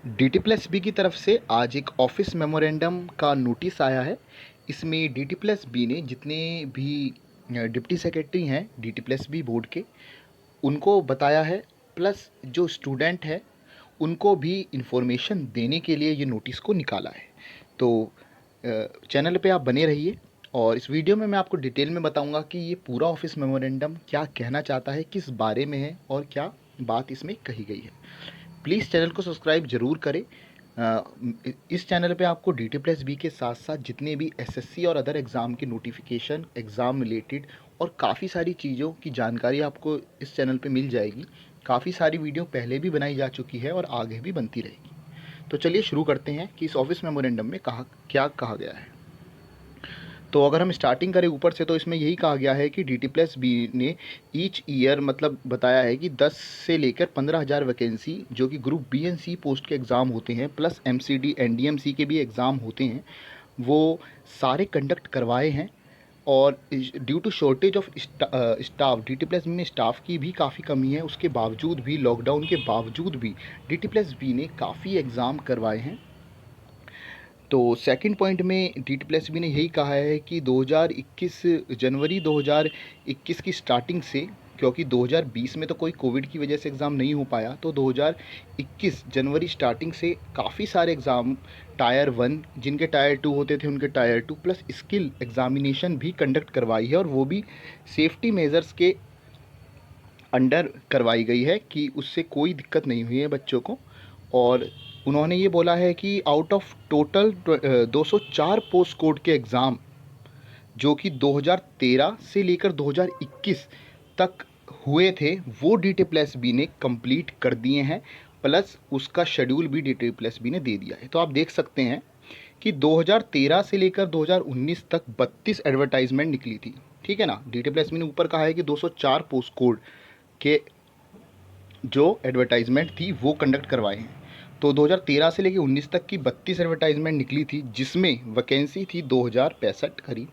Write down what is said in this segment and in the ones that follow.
DT plus B की तरफ से आज एक ऑफिस मेमोरेंडम का नोटिस आया है। इसमें डीटी प्लस बी ने जितने भी डिप्टी सेक्रेटरी हैं डीटी प्लस बी बोर्ड के, उनको बताया है, प्लस जो स्टूडेंट है उनको भी इंफॉर्मेशन देने के लिए ये नोटिस को निकाला है। तो चैनल पे आप बने रहिए और इस वीडियो में मैं आपको डिटेल में बताऊंगा कि ये पूरा ऑफिस मेमोरेंडम क्या कहना चाहता है, किस बारे में है और क्या बात इसमें कही गई है। प्लीज़ चैनल को सब्सक्राइब ज़रूर करें। इस चैनल पे आपको डी टी प्लस बी के साथ साथ जितने भी एसएससी और अदर एग्ज़ाम के नोटिफिकेशन, एग्ज़ाम रिलेटेड और काफ़ी सारी चीज़ों की जानकारी आपको इस चैनल पे मिल जाएगी। काफ़ी सारी वीडियो पहले भी बनाई जा चुकी है और आगे भी बनती रहेगी। तो चलिए शुरू करते हैं कि इस ऑफिस मेमोरेंडम में क्या कहा गया है। तो अगर हम स्टार्टिंग करें ऊपर से, तो इसमें यही कहा गया है कि डी टी प्लस बी ने ईच ईयर मतलब बताया है कि 10 से लेकर 15,000 वैकेंसी जो कि group B and C post के एग्ज़ाम होते हैं, plus M C D N D M C के भी एग्ज़ाम होते हैं, वो सारे कंडक्ट करवाए हैं। और due to shortage of staff, D T plus B में स्टाफ की भी काफ़ी कमी है, उसके बावजूद भी, लॉकडाउन के बावजूद भी डी टी प्लस बी ने काफ़ी एग्ज़ाम करवाए हैं। तो सेकंड पॉइंट में डी टी प्लस बी ने यही कहा है कि 2021 जनवरी 2021 की स्टार्टिंग से, क्योंकि 2020 में तो कोई कोविड की वजह से एग्ज़ाम नहीं हो पाया, तो 2021 जनवरी स्टार्टिंग से काफ़ी सारे एग्ज़ाम टायर 1 जिनके टायर 2 होते थे उनके टायर 2 प्लस स्किल एग्ज़ामिनेशन भी कंडक्ट करवाई है, और वो भी सेफ्टी मेजर्स के अंडर करवाई गई है कि उससे कोई दिक्कत नहीं हुई है बच्चों को। और उन्होंने ये बोला है कि out of total 204 post code के एग्ज़ाम जो कि 2013 से लेकर 2021 तक हुए थे, वो डी टी प्लस बी ने कंप्लीट कर दिए हैं, प्लस उसका शेड्यूल भी डी टी प्लस बी ने दे दिया है। तो आप देख सकते हैं कि 2013 से लेकर 2019 तक 32 एडवर्टाइजमेंट निकली थी, ठीक है ना। डी टी प्लस बी ने ऊपर कहा है कि 204 पोस्ट कोड के जो एडवर्टाइजमेंट थी वो कंडक्ट करवाए हैं। तो 2013 से लेकर 19 तक की 32 एडवर्टाइजमेंट निकली थी, जिसमें वैकेंसी थी 2065 करीब,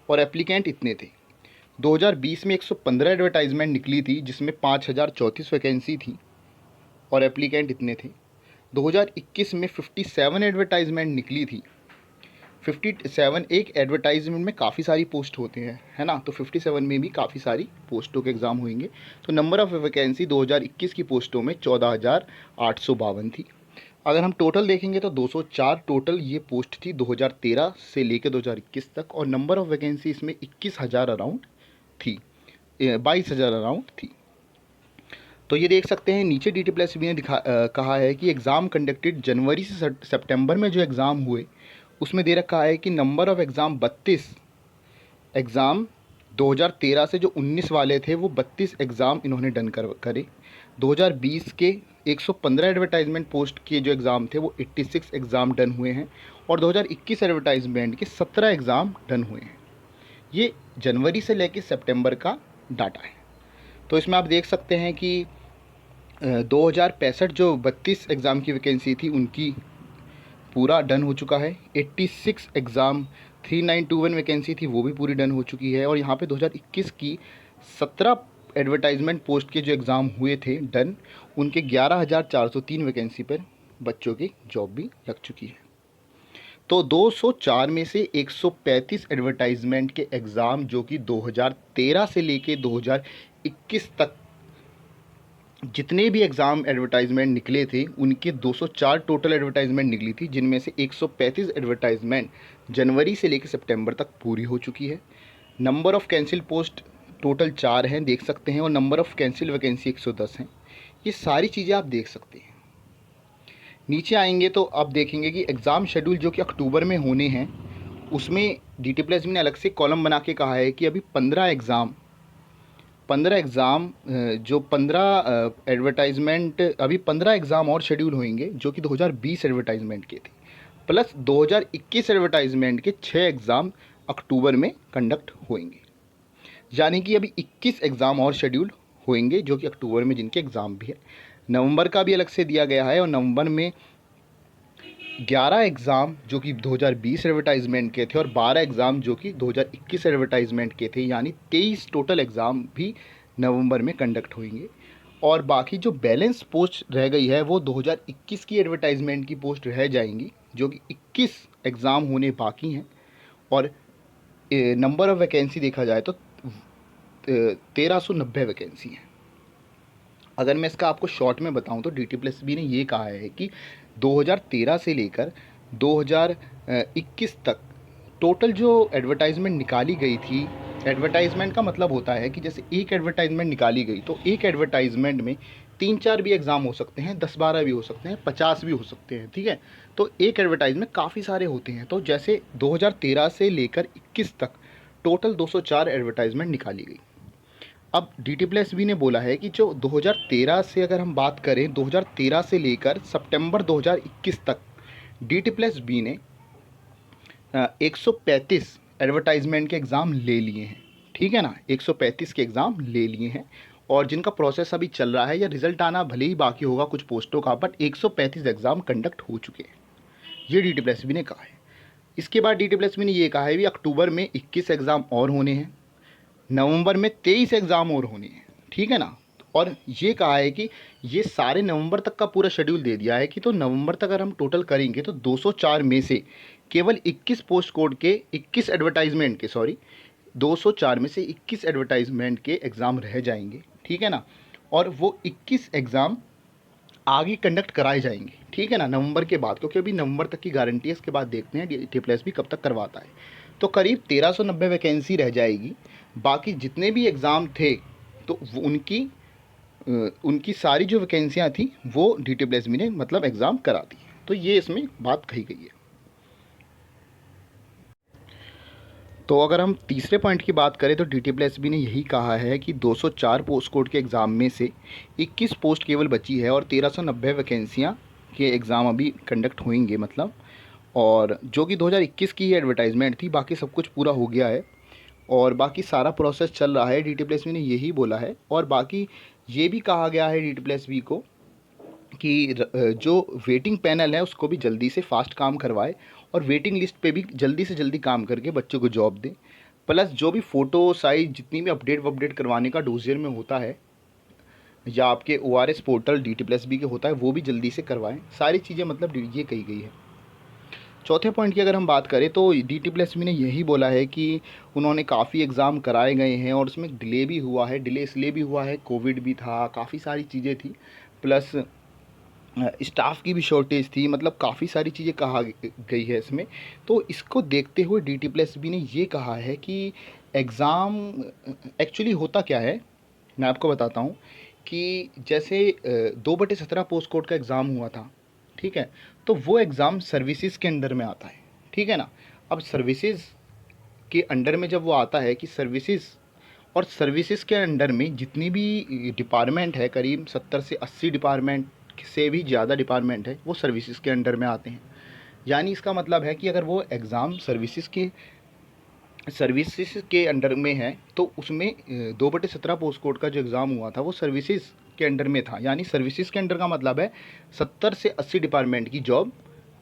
और एप्लीकेंट इतने थे। 2020 में 115 एडवर्टाइजमेंट निकली थी, जिसमें 5034 वैकेंसी थी और एप्लीकेंट इतने थे। 2021 में 57 एडवर्टाइजमेंट निकली थी। 57, एक एडवर्टाइजमेंट में काफ़ी सारी पोस्ट होते हैं, है ना, तो 57 में भी काफ़ी सारी पोस्टों के एग्ज़ाम होंगे। तो नंबर ऑफ़ वैकेंसी 2021 की पोस्टों में 14,852 थी। अगर हम टोटल देखेंगे तो 204 टोटल ये पोस्ट थी 2013 से लेकर 2021 तक, और नंबर ऑफ़ वैकेंसी इसमें 21,000 अराउंड थी, 22,000 अराउंड थी। तो ये देख सकते हैं नीचे डी टी प्लस बी ने कहा है कि एग्ज़ाम कंडक्टेड जनवरी से सितंबर में जो एग्ज़ाम हुए उसमें दे रखा है कि नंबर ऑफ़ एग्ज़ाम 32 एग्ज़ाम 2013 से जो 19 वाले थे वो 32 एग्ज़ाम इन्होंने डन करे। 2020 के 115 एडवर्टाइजमेंट पोस्ट के जो एग्ज़ाम थे वो 86 एग्ज़ाम डन हुए हैं, और 2021 एडवर्टाइजमेंट के 17 एग्ज़ाम डन हुए हैं। ये जनवरी से लेकर सितंबर का डाटा है। तो इसमें आप देख सकते हैं कि 2065 जो 32 एग्ज़ाम की वैकेंसी थी उनकी पूरा डन हो चुका है। 86 एग्ज़ाम 3921 वैकेंसी थी वो भी पूरी डन हो चुकी है, और यहाँ पे 2021 की 17 एडवर्टाइजमेंट पोस्ट के जो एग्ज़ाम हुए थे डन, उनके 11,403 वैकेंसी पर बच्चों की जॉब भी लग चुकी है। तो 204 में से 135 एडवर्टाइजमेंट के एग्ज़ाम जो कि 2013 से लेके 2021 तक जितने भी एग्ज़ाम एडवर्टाइजमेंट निकले थे उनके 204 टोटल एडवर्टाइजमेंट निकली थी, जिनमें से 135 एडवर्टाइजमेंट जनवरी से लेकर सितंबर तक पूरी हो चुकी है। Number of cancel post total 4 हैं, देख सकते हैं, और नंबर ऑफ़ कैंसिल वैकेंसी 110 हैं। ये सारी चीज़ें आप देख सकते हैं। नीचे आएंगे तो आप देखेंगे कि एग्ज़ाम शेड्यूल जो कि अक्टूबर में होने हैं, उसमें डी टी प्लस ने अलग से कॉलम बना के कहा है कि अभी 15 एग्ज़ाम जो 15 एडवर्टाइजमेंट, अभी 15 एग्ज़ाम और शेड्यूल होंगे जो कि 2020 एडवर्टाइजमेंट के थे, प्लस 2021 एडवर्टाइजमेंट के 6 एग्ज़ाम अक्टूबर में कंडक्ट होंगे। यानी कि अभी 21 एग्ज़ाम और शेड्यूल होंगे जो कि अक्टूबर में जिनके एग्ज़ाम भी है। नवंबर का भी अलग से दिया गया है, और नवंबर में 11 एग्ज़ाम जो कि 2020 एडवर्टाइजमेंट के थे और 12 एग्ज़ाम जो कि 2021 एडवर्टाइजमेंट के थे, यानी 23 टोटल एग्ज़ाम भी नवंबर में कंडक्ट होंगे। और बाकी जो बैलेंस पोस्ट रह गई है वो 2021 की एडवर्टाइजमेंट की पोस्ट रह जाएंगी, जो कि 21 एग्ज़ाम होने बाकी हैं। और नंबर ऑफ़ वैकेंसी देखा जाए तो 1390 वैकेंसी हैं। अगर मैं इसका आपको शॉर्ट में बताऊं तो DT+B ने ये कहा है कि 2013 से लेकर 2021 तक टोटल जो एडवर्टाइजमेंट निकाली गई थी, एडवर्टाइजमेंट का मतलब होता है कि जैसे एक एडवर्टाइजमेंट निकाली गई तो एक एडवर्टाइजमेंट में 3-4 भी एग्ज़ाम हो सकते हैं, 10-12 भी हो सकते हैं, 50 भी हो सकते हैं, ठीक है। तो एक एडवर्टाइजमेंट काफ़ी सारे होते हैं। तो जैसे 2013 से लेकर 21 तक टोटल 204 एडवर्टाइजमेंट निकाली गई। अब DT+B ने बोला है कि जो 2013 से अगर हम बात करें, 2013 से लेकर सितंबर 2021 तक DT+B ने 135 एडवर्टाइजमेंट के एग्ज़ाम ले लिए हैं, ठीक है ना। 135 के एग्ज़ाम ले लिए हैं और जिनका प्रोसेस अभी चल रहा है या रिज़ल्ट आना भले ही बाकी होगा कुछ पोस्टों का, बट 135 एग्ज़ाम कंडक्ट हो चुके हैं, ये DT+B ने कहा है। इसके बाद DT+B ने ये कहा है कि अक्टूबर में 21 एग्ज़ाम और होने हैं, नवंबर में 23 एग्ज़ाम और होने हैं, ठीक है ना। और ये कहा है कि ये सारे नवंबर तक का पूरा शेड्यूल दे दिया है कि तो नवंबर तक अगर हम टोटल करेंगे तो 204 में से केवल 21 पोस्ट कोड के 21 एडवर्टाइजमेंट के 204 में से 21 एडवर्टाइजमेंट के एग्ज़ाम रह जाएंगे, ठीक है ना। और वो 21 एग्ज़ाम आगे कंडक्ट कराए जाएंगे, ठीक है ना, नवंबर के बाद, क्योंकि अभी नवंबर तक की गारंटी है। इसके बाद देखते हैं DT+B कब तक करवाता है। तो करीब 1390 वैकेंसी रह जाएगी। बाकी जितने भी एग्ज़ाम थे तो उनकी सारी जो वैकेंसियाँ थी वो DT+B ने मतलब एग्ज़ाम करा दी। तो ये इसमें बात कही गई है। तो अगर हम तीसरे पॉइंट की बात करें तो DT+B ने यही कहा है कि 204 पोस्ट कोड के एग्ज़ाम में से 21 पोस्ट केवल बची है और 1390 वैकेंसियाँ के एग्ज़ाम अभी कंडक्ट होंगे मतलब, और जो कि 2021 की एडवर्टाइजमेंट थी। बाकी सब कुछ पूरा हो गया है और बाकी सारा प्रोसेस चल रहा है। DT+B ने यही बोला है। और बाकी ये भी कहा गया है DT+B को कि जो वेटिंग पैनल है उसको भी जल्दी से फास्ट काम करवाए और वेटिंग लिस्ट पे भी जल्दी से जल्दी काम करके बच्चों को जॉब दें। प्लस जो भी फ़ोटो साइज जितनी भी अपडेट करवाने का डोजियर में होता है या आपके ORS पोर्टल DT+B के होता है वो भी जल्दी से करवाएं। सारी चीज़ें मतलब ये कही गई है। चौथे पॉइंट की अगर हम बात करें तो DT+B ने यही बोला है कि उन्होंने काफ़ी एग्ज़ाम कराए गए हैं और उसमें डिले भी हुआ है। डिले इसलिए भी हुआ है, कोविड भी था, काफ़ी सारी चीज़ें थी, प्लस स्टाफ की भी शॉर्टेज थी, मतलब काफ़ी सारी चीज़ें कहा गई है इसमें। तो इसको देखते हुए DT+B ने ये कहा है कि एग्ज़ाम एक्चुअली होता क्या है मैं आपको बताता हूँ कि जैसे 2/17 पोस्ट कोड का एग्ज़ाम हुआ था, ठीक है, तो वो एग्ज़ाम सर्विसेज के अंडर में आता है, ठीक है ना। अब सर्विसेज के अंडर में जब वो आता है कि सर्विसेज के अंडर में जितनी भी डिपार्टमेंट है, करीब 70 से 80 डिपार्टमेंट से भी ज़्यादा डिपार्टमेंट है वो सर्विसेज के अंडर में आते हैं। यानी इसका मतलब है कि अगर वो एग्ज़ाम सर्विसेज के अंडर में है तो उसमें 2/17 पोस्ट कोड का जो एग्ज़ाम हुआ था वो सर्विसेज के अंडर में था। यानी सर्विसेज के अंडर का मतलब है 70 से 80 डिपार्टमेंट की जॉब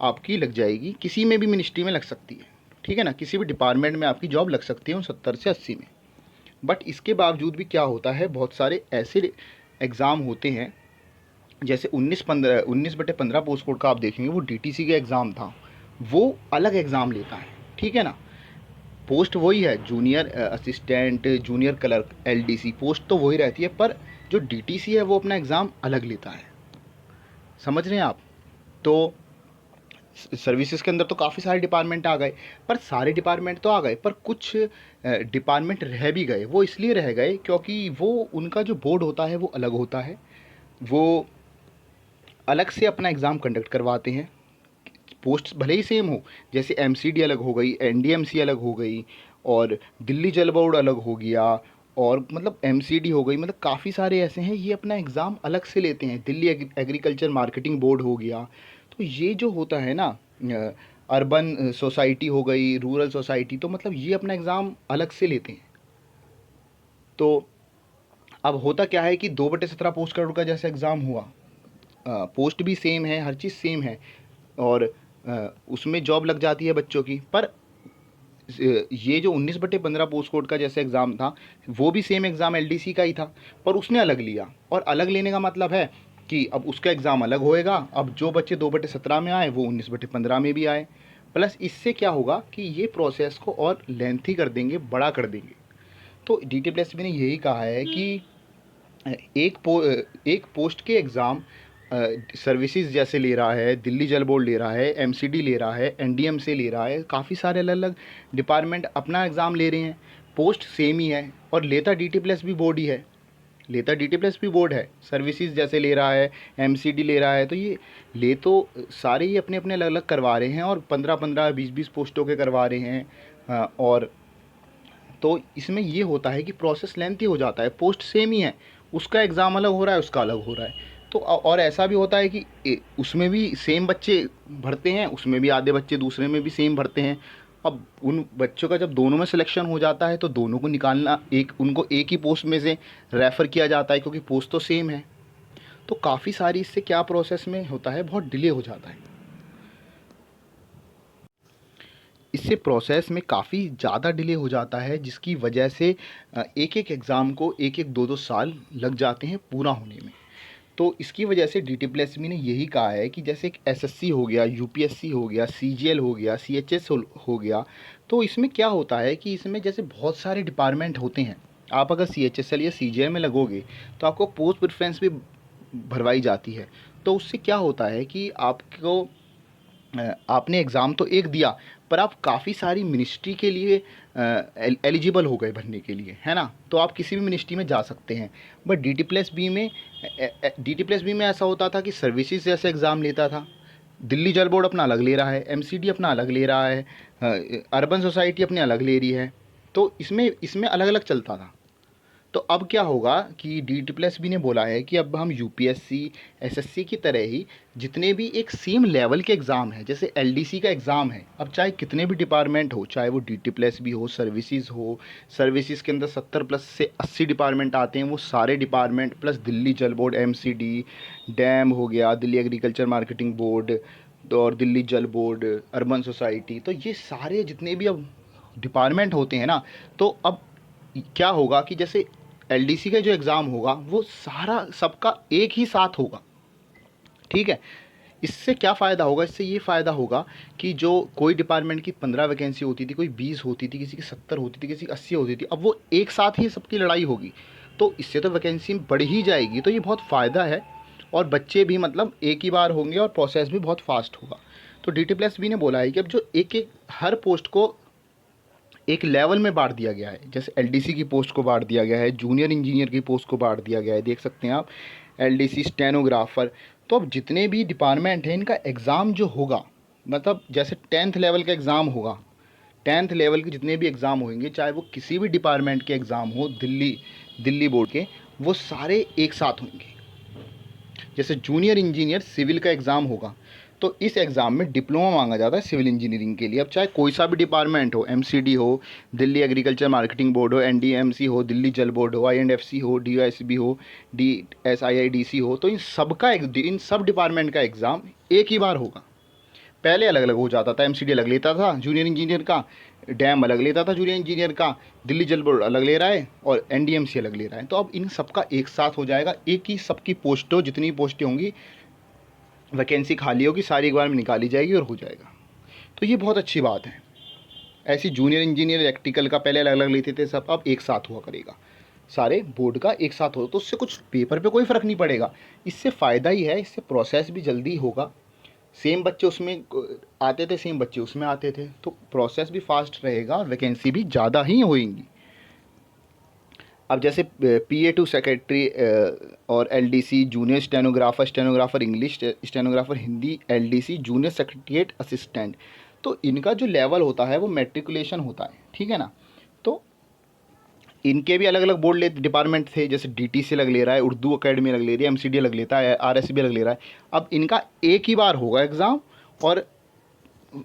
आपकी लग जाएगी। किसी में भी मिनिस्ट्री में लग सकती है, ठीक है ना, किसी भी डिपार्टमेंट में आपकी जॉब लग सकती है उन 70 से 80 में। बट इसके बावजूद भी क्या होता है, बहुत सारे ऐसे एग्ज़ाम होते हैं जैसे 19/15 पोस्ट कोड का आप देखेंगे वो DTC का एग्ज़ाम था, वो अलग एग्ज़ाम लेता है, ठीक है ना। पोस्ट वही है, junior assistant, junior clerk, LDC post तो वही रहती है, पर जो DTC है वो अपना एग्ज़ाम अलग लेता है। समझ रहे हैं आप। तो सर्विसेज के अंदर तो काफ़ी सारे डिपार्टमेंट आ गए, पर सारे डिपार्टमेंट तो आ गए पर कुछ डिपार्टमेंट रह भी गए। वो इसलिए रह गए क्योंकि वो उनका जो बोर्ड होता है वो अलग होता है, वो अलग से अपना एग्ज़ाम कंडक्ट करवाते हैं। पोस्ट भले ही सेम हो, जैसे MCD अलग हो गई, NDMC अलग हो गई और दिल्ली जल बोर्ड अलग हो गया, और मतलब MCD हो गई, मतलब काफ़ी सारे ऐसे हैं ये अपना एग्ज़ाम अलग से लेते हैं। दिल्ली एग्रीकल्चर मार्केटिंग बोर्ड हो गया। तो ये जो होता है ना, अर्बन सोसाइटी हो गई, रूरल सोसाइटी, तो मतलब ये अपना एग्ज़ाम अलग से लेते हैं। तो अब होता क्या है कि 2/17 पोस्ट करोड़ का जैसे एग्ज़ाम हुआ, पोस्ट भी सेम है, हर चीज़ सेम है और उसमें जॉब लग जाती है बच्चों की, पर ये जो 19/15 पोस्ट कोड का जैसे एग्ज़ाम था, वो भी सेम एग्ज़ाम एलडीसी का ही था, पर उसने अलग लिया। और अलग लेने का मतलब है कि अब उसका एग्ज़ाम अलग होएगा। अब जो बच्चे 2/17 में आए वो 19/15 में भी आए। प्लस इससे क्या होगा कि ये प्रोसेस को और लेंथी कर देंगे, बड़ा कर देंगे। तो डीटीपीएसबी ने यही कहा है कि एक पोस्ट के एग्ज़ाम सर्विसेज जैसे ले रहा है, दिल्ली जल बोर्ड ले रहा है, एमसीडी ले रहा है, एनडीएम से ले रहा है, काफ़ी सारे अलग अलग डिपार्टमेंट अपना एग्ज़ाम ले रहे हैं। पोस्ट सेम ही है और लेता डीटीपीएसबी बोर्ड ही है, लेता डीटीपीएसबी बोर्ड है। सर्विसेज जैसे ले रहा है, एमसीडी ले रहा है, तो ये ले तो सारे ही अपने अपने अलग अलग करवा रहे हैं और 15-15, 20-20 पोस्टों के करवा रहे हैं। और तो इसमें ये होता है कि प्रोसेस लेंथी हो जाता है। पोस्ट सेम ही है, उसका एग्ज़ाम अलग हो रहा है, उसका अलग हो रहा है। तो और ऐसा भी होता है कि उसमें भी सेम बच्चे भरते हैं, उसमें भी आधे बच्चे दूसरे में भी सेम भरते हैं। अब उन बच्चों का जब दोनों में सिलेक्शन हो जाता है तो दोनों को निकालना, उनको एक ही पोस्ट में से रेफ़र किया जाता है क्योंकि पोस्ट तो सेम है। तो काफ़ी सारी इससे क्या प्रोसेस में होता है, बहुत डिले हो जाता है। इससे प्रोसेस में काफ़ी ज़्यादा डिले हो जाता है, जिसकी वजह से एक एक एग्ज़ाम को 1-1, 2-2 साल लग जाते हैं पूरा होने में। तो इसकी वजह से डीटीपीएसबी ने यही कहा है कि जैसे एक एसएससी हो गया, यूपीएससी हो गया, सीजीएल हो गया, सीएचएस हो गया, तो इसमें क्या होता है कि इसमें जैसे बहुत सारे डिपार्टमेंट होते हैं। आप अगर सीएचएसएल या सीजीएल में लगोगे तो आपको पोस्ट प्रेफरेंस भी भरवाई जाती है। तो उससे क्या होता है कि आपको आपने एग्ज़ाम तो एक दिया, पर आप काफ़ी सारी मिनिस्ट्री के लिए एलिजिबल हो गए भरने के लिए, है ना? तो आप किसी भी मिनिस्ट्री में जा सकते हैं। बट डीटीपीएसबी में ऐसा होता था कि सर्विसेज जैसे एग्ज़ाम लेता था, दिल्ली जल बोर्ड अपना अलग ले रहा है, एमसीडी अपना अलग ले रहा है, अर्बन सोसाइटी अपने अलग ले रही है। तो इसमें इसमें अलग अलग चलता था। तो अब क्या होगा कि डीटीपीएसबी ने बोला है कि अब हम यूपीएससी, एसएससी की तरह ही जितने भी एक सेम लेवल के एग्ज़ाम है, जैसे एलडीसी का एग्ज़ाम है, अब चाहे कितने भी डिपार्टमेंट हो, चाहे वो डीटीपीएसबी हो, सर्विसेज हो, सर्विसेज के अंदर 70 प्लस से 80 डिपार्टमेंट आते हैं, वो सारे डिपार्टमेंट प्लस दिल्ली जल बोर्ड, एमसीडी, डैम हो गया, दिल्ली एग्रीकल्चर मार्केटिंग बोर्ड और दिल्ली जल बोर्ड, अर्बन सोसाइटी, तो ये सारे जितने भी अब डिपार्टमेंट होते हैं ना, तो अब क्या होगा कि जैसे एलडीसी का जो एग्ज़ाम होगा वो सारा सबका एक ही साथ होगा, ठीक है? इससे क्या फ़ायदा होगा? इससे ये फ़ायदा होगा कि जो कोई डिपार्टमेंट की 15 वैकेंसी होती थी, कोई 20 होती थी, किसी की 70 होती थी, किसी की 80 होती थी, अब वो एक साथ ही सबकी लड़ाई होगी। तो इससे तो वैकेंसी बढ़ ही जाएगी, तो ये बहुत फ़ायदा है। और बच्चे भी मतलब एक ही बार होंगे और प्रोसेस भी बहुत फास्ट होगा। तो डीटीपीएसबी ने बोला है कि अब जो एक एक हर पोस्ट को एक लेवल में बांट दिया गया है, जैसे एलडीसी की पोस्ट को बांट दिया गया है, जूनियर इंजीनियर की पोस्ट को बांट दिया गया है, देख सकते हैं आप, एलडीसी, स्टेनोग्राफर। तो अब जितने भी डिपार्टमेंट हैं इनका एग्ज़ाम जो होगा, मतलब जैसे 10th लेवल का एग्ज़ाम होगा, 10th लेवल के जितने भी एग्ज़ाम होंगे, चाहे वो किसी भी डिपार्टमेंट के एग्ज़ाम हो, दिल्ली बोर्ड के, वो सारे एक साथ होंगे। जैसे जूनियर इंजीनियर सिविल का एग्ज़ाम होगा, तो इस एग्ज़ाम में डिप्लोमा मांगा जाता है सिविल इंजीनियरिंग के लिए। अब चाहे कोई सा भी डिपार्टमेंट हो, एमसीडी हो, दिल्ली एग्रीकल्चर मार्केटिंग बोर्ड हो, एनडीएमसी हो, दिल्ली जल बोर्ड हो, आईएनडएफसी हो, डीओएसबी हो, डीएसआईआईडीसी हो, तो इन सब डिपार्टमेंट का एग्ज़ाम एक ही बार होगा। पहले अलग अलग हो जाता था, एमसीडी अलग लेता था जूनियर इंजीनियर का, डैम अलग लेता था जूनियर इंजीनियर का, दिल्ली जल बोर्ड अलग ले रहा है और एनडीएमसी अलग ले रहा है। तो अब इन सबका एक साथ हो जाएगा, एक ही सबकी पोस्टों, जितनी पोस्टें होंगी, वैकेंसी खाली होगी, सारी एक बार में निकाली जाएगी और हो जाएगा। तो ये बहुत अच्छी बात है। ऐसी जूनियर इंजीनियर इलेक्ट्रिकल का पहले अलग अलग लेते थे सब, अब एक साथ हुआ करेगा, सारे बोर्ड का एक साथ हो, तो उससे कुछ पेपर पे कोई फ़र्क नहीं पड़ेगा। इससे फ़ायदा ही है, इससे प्रोसेस भी जल्दी होगा। सेम बच्चे उसमें आते थे, सेम बच्चे उसमें आते थे, तो प्रोसेस भी फास्ट रहेगा और वैकेंसी भी ज़्यादा ही होएंगी। अब जैसे PA2 सेक्रेटरी और LDC, junior stenographer, stenographer English, stenographer Hindi, LDC, junior secretariat assistant, तो इनका जो लेवल होता है वो मैट्रिकुलेशन होता है, ठीक है ना? तो इनके भी अलग अलग बोर्ड ले डिपार्टमेंट थे, जैसे डीटीसी अलग ले रहा है, उर्दू अकेडमी अलग ले रही है, एमसीडी अलग लेता है, आरएसबी अलग ले रहा है। अब इनका एक ही बार होगा एग्ज़ाम और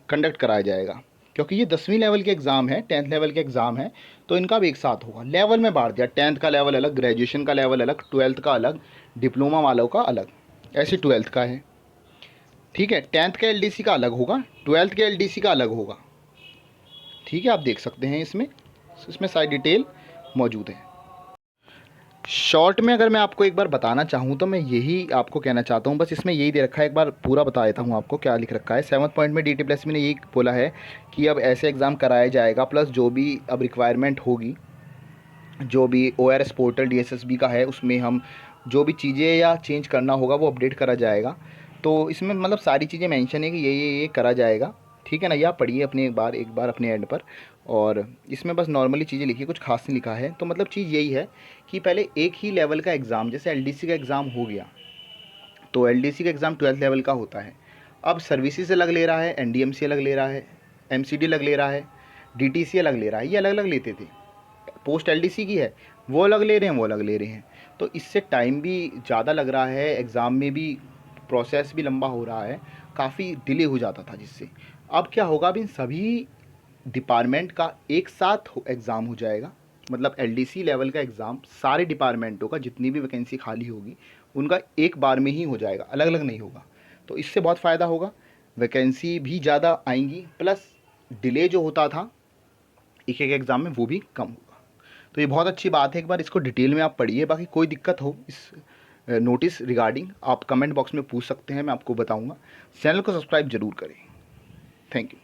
कंडक्ट कराया जाएगा, क्योंकि ये 10वीं लेवल के एग्ज़ाम है, 10th लेवल के एग्ज़ाम है, तो इनका भी एक साथ होगा। लेवल में बांट दिया, 10th का लेवल अलग, ग्रेजुएशन का लेवल अलग, 12th का अलग, डिप्लोमा वालों का अलग, ऐसे 12th का है, ठीक है? 10th का एलडीसी का अलग होगा, 12th के एलडीसी का अलग होगा, ठीक है, आप देख सकते हैं इसमें सारी डिटेल मौजूद है। शॉर्ट में अगर मैं आपको एक बार बताना चाहूँ तो मैं यही आपको कहना चाहता हूँ, बस इसमें यही दे रखा है, एक बार पूरा बता देता हूँ आपको क्या लिख रखा है। 7th पॉइंट में DT+ ने यही बोला है कि अब ऐसे एग्ज़ाम कराया जाएगा, प्लस जो भी अब रिक्वायरमेंट होगी, जो भी ORS पोर्टल DSSB का है उसमें हम जो भी चीज़ें या चेंज करना होगा वो अपडेट करा जाएगा। तो इसमें मतलब सारी चीज़ें मेंशन है कि ये करा जाएगा। ठीक है ना, ये आप पढ़िए अपने एक बार अपने एंड पर। और इसमें बस नॉर्मली चीज़ें लिखी, कुछ खास नहीं लिखा है। तो मतलब चीज़ यही है कि पहले एक ही लेवल का एग्ज़ाम, जैसे LDC का एग्ज़ाम हो गया तो LDC का एग्ज़ाम 12th लेवल का होता है। अब सर्विसेज अलग ले रहा है, NDMC अलग ले रहा है, MCD अलग ले रहा है, DTC अलग ले रहा है, ये अलग अलग लेते थे। पोस्ट LDC की है वो अलग ले रहे हैं, वो अलग ले रहे हैं। तो इससे टाइम भी ज़्यादा लग रहा है, एग्ज़ाम में भी प्रोसेस भी लंबा हो रहा है, काफ़ी डिले हो जाता था जिससे। अब क्या होगा, अब इन सभी डिपार्टमेंट का एक साथ एग्ज़ाम हो जाएगा। मतलब LDC लेवल का एग्ज़ाम सारे डिपार्टमेंटों का, जितनी भी वैकेंसी खाली होगी उनका एक बार में ही हो जाएगा, अलग अलग नहीं होगा। तो इससे बहुत फ़ायदा होगा, वैकेंसी भी ज़्यादा आएंगी, प्लस डिले जो होता था एक एक एग्ज़ाम में वो भी कम होगा। तो ये बहुत अच्छी बात है, एक बार इसको डिटेल में आप पढ़िए। बाकी कोई दिक्कत हो इस नोटिस रिगार्डिंग आप कमेंट बॉक्स में पूछ सकते हैं, मैं आपको बताऊंगा। चैनल को सब्सक्राइब ज़रूर करें। Thank you.